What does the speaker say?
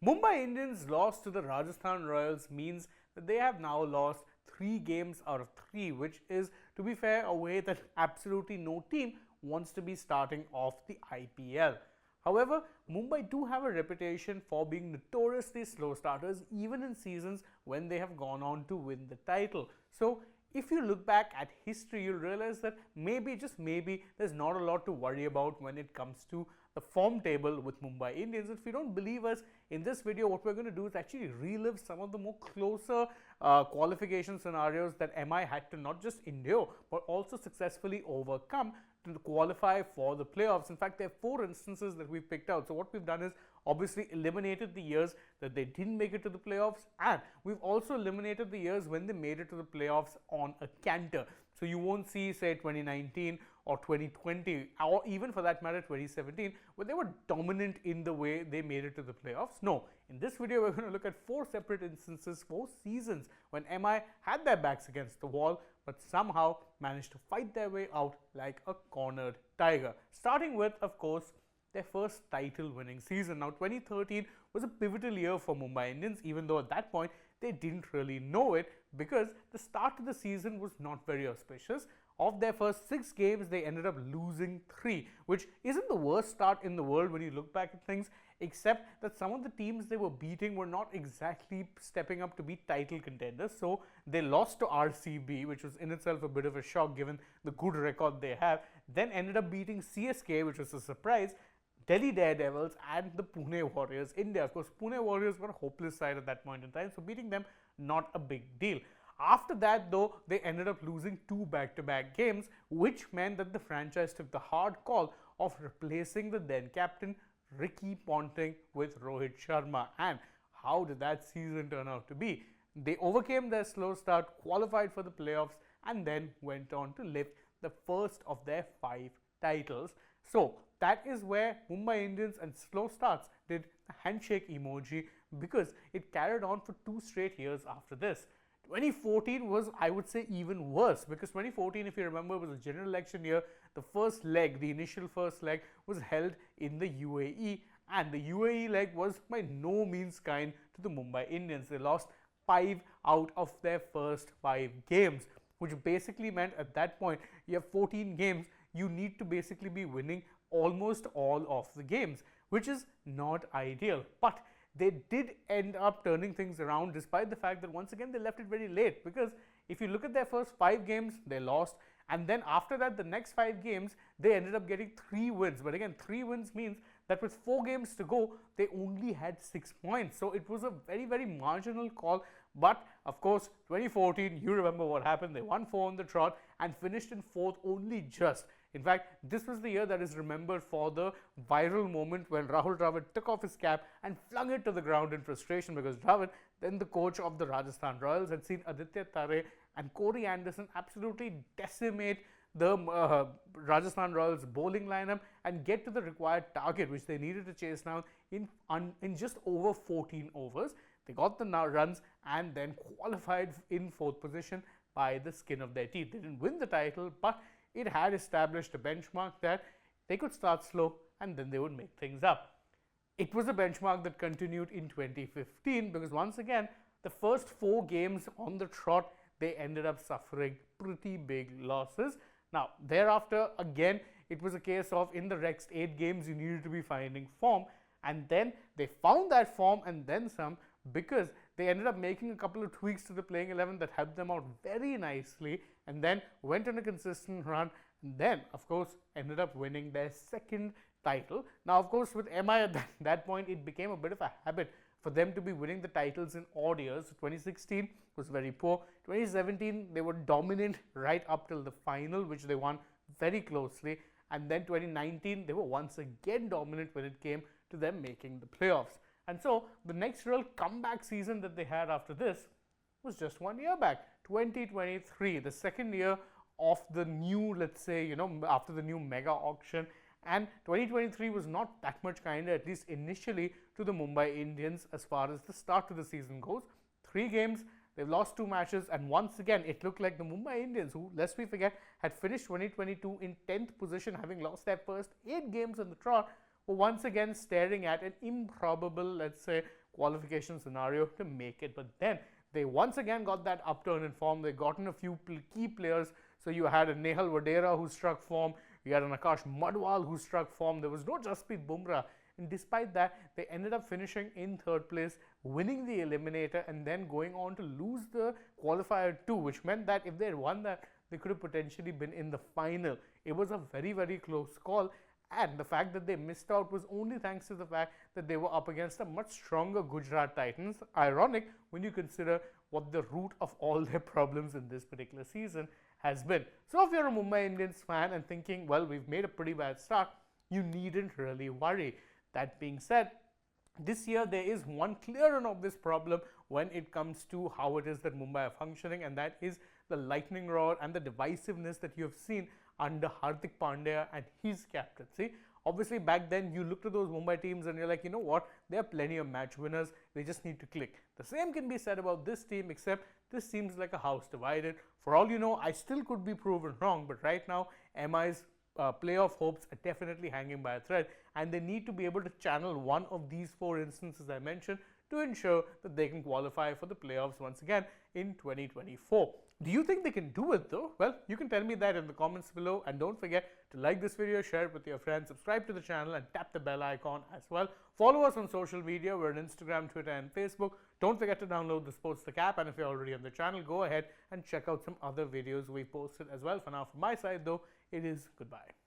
Mumbai Indians loss to the Rajasthan Royals means that they have now lost 3 games out of 3, which is, to be fair, a way that absolutely no team wants to be starting off the IPL. However, Mumbai do have a reputation for being notoriously slow starters even in seasons when they have gone on to win the title. So, if you look back at history, you'll realize that maybe, just maybe, there's not a lot to worry about when it comes to the form table with Mumbai Indians. If you don't believe us, in this video, what we're going to do is actually relive some of the more closer qualification scenarios that MI had to not just endure, but also successfully overcome to qualify for the playoffs. In fact, there are 4 instances that we've picked out. So what we've done is obviously eliminated the years that they didn't make it to the playoffs, and we've also eliminated the years when they made it to the playoffs on a canter. So you won't see, say, 2019 or 2020, or even for that matter 2017, where they were dominant in the way they made it to the playoffs. No, in this video we're going to look at 4 separate instances, 4 seasons when MI had their backs against the wall but somehow managed to fight their way out like a cornered tiger. Starting with, of course, their first title winning season. Now 2013 was a pivotal year for Mumbai Indians, even though at that point they didn't really know it, because the start of the season was not very auspicious. Of their first 6 games, they ended up losing 3, which isn't the worst start in the world when you look back at things, except that some of the teams they were beating were not exactly stepping up to be title contenders. So they lost to RCB, which was in itself a bit of a shock given the good record they have, then ended up beating CSK, which was a surprise, Delhi Daredevils, and the Pune Warriors India. Of course, Pune Warriors were a hopeless side at that point in time, so beating them, not a big deal. After that, though, they ended up losing 2 back-to-back games, which meant that the franchise took the hard call of replacing the then captain Ricky Ponting with Rohit Sharma. And how did that season turn out to be? They overcame their slow start, qualified for the playoffs, and then went on to lift the first of their 5 titles. So that is where Mumbai Indians and slow starts did the handshake emoji, because it carried on for 2 straight years after this. 2014 was, I would say, even worse, because 2014, if you remember, was a general election year. The first leg, the initial first leg, was held in the UAE, and the UAE leg was by no means kind to the Mumbai Indians. They lost 5 out of their first 5 games, which basically meant at that point you have 14 games, you need to basically be winning almost all of the games, which is not ideal. But they did end up turning things around, despite the fact that once again they left it very late, because if you look at their first 5 games, they lost, and then after that the next 5 games they ended up getting 3 wins. But again, 3 wins means that with 4 games to go they only had 6 points, so it was a very, very marginal call. But of course, 2014, you remember what happened. They won 4 on the trot and finished in 4th only just. In fact, this was the year that is remembered for the viral moment when Rahul Dravid took off his cap and flung it to the ground in frustration, because Dravid, then the coach of the Rajasthan Royals, had seen Aditya Tare and Corey Anderson absolutely decimate the Rajasthan Royals bowling lineup and get to the required target, which they needed to chase down in just over 14 overs. They got the runs and then qualified in 4th position by the skin of their teeth. They didn't win the title, but it had established a benchmark that they could start slow and then they would make things up. It was a benchmark that continued in 2015, because once again, the first 4 games on the trot, they ended up suffering pretty big losses. Now, thereafter, again, it was a case of in the next 8 games, you needed to be finding form, and then they found that form and then some, because they ended up making a couple of tweaks to the playing 11 that helped them out very nicely, and then went on a consistent run, and then of course ended up winning their 2nd title. Now of course, with MI at that point, it became a bit of a habit for them to be winning the titles in odd years. 2016 was very poor. 2017 they were dominant right up till the final, which they won very closely, and then 2019 they were once again dominant when it came to them making the playoffs. And so the next real comeback season that they had after this was just 1 year back, 2023, the 2nd year of the new, let's say, after the new mega auction. And 2023 was not that much kinder, at least initially, to the Mumbai Indians as far as the start of the season goes. 3 games, they've lost 2 matches, and once again it looked like the Mumbai Indians, who, lest we forget, had finished 2022 in 10th position, having lost their first 8 games on the trot, were once again staring at an improbable, let's say, qualification scenario to make it. But then they once again got that upturn in form. They got in a few key players. So you had a Nehal Vadera who struck form. You had an Akash Madwal who struck form. There was no Jasprit Bumrah. And despite that, they ended up finishing in third place, winning the eliminator, and then going on to lose the qualifier 2, which meant that if they had won that, they could have potentially been in the final. It was a very, very close call. And the fact that they missed out was only thanks to the fact that they were up against a much stronger Gujarat Titans. Ironic when you consider what the root of all their problems in this particular season has been. So if you're a Mumbai Indians fan and thinking, well, we've made a pretty bad start, you needn't really worry. That being said, this year there is one clear and obvious problem when it comes to how it is that Mumbai are functioning, and that is the lightning rod and the divisiveness that you have seen under Hardik Pandya and his captaincy. Obviously, back then you looked at those Mumbai teams and you're like, you know what, there are plenty of match winners, they just need to click. The same can be said about this team, except this seems like a house divided. For all you know, I still could be proven wrong, but right now MI's playoff hopes are definitely hanging by a thread, and they need to be able to channel one of these 4 instances I mentioned to ensure that they can qualify for the playoffs once again in 2024. Do you think they can do it though? Well, you can tell me that in the comments below, and don't forget to like this video, share it with your friends, subscribe to the channel, and tap the bell icon as well. Follow us on social media. We're on Instagram, Twitter, and Facebook. Don't forget to download the Sports app, and if you're already on the channel, go ahead and check out some other videos we posted as well. For now, from my side though, it is goodbye.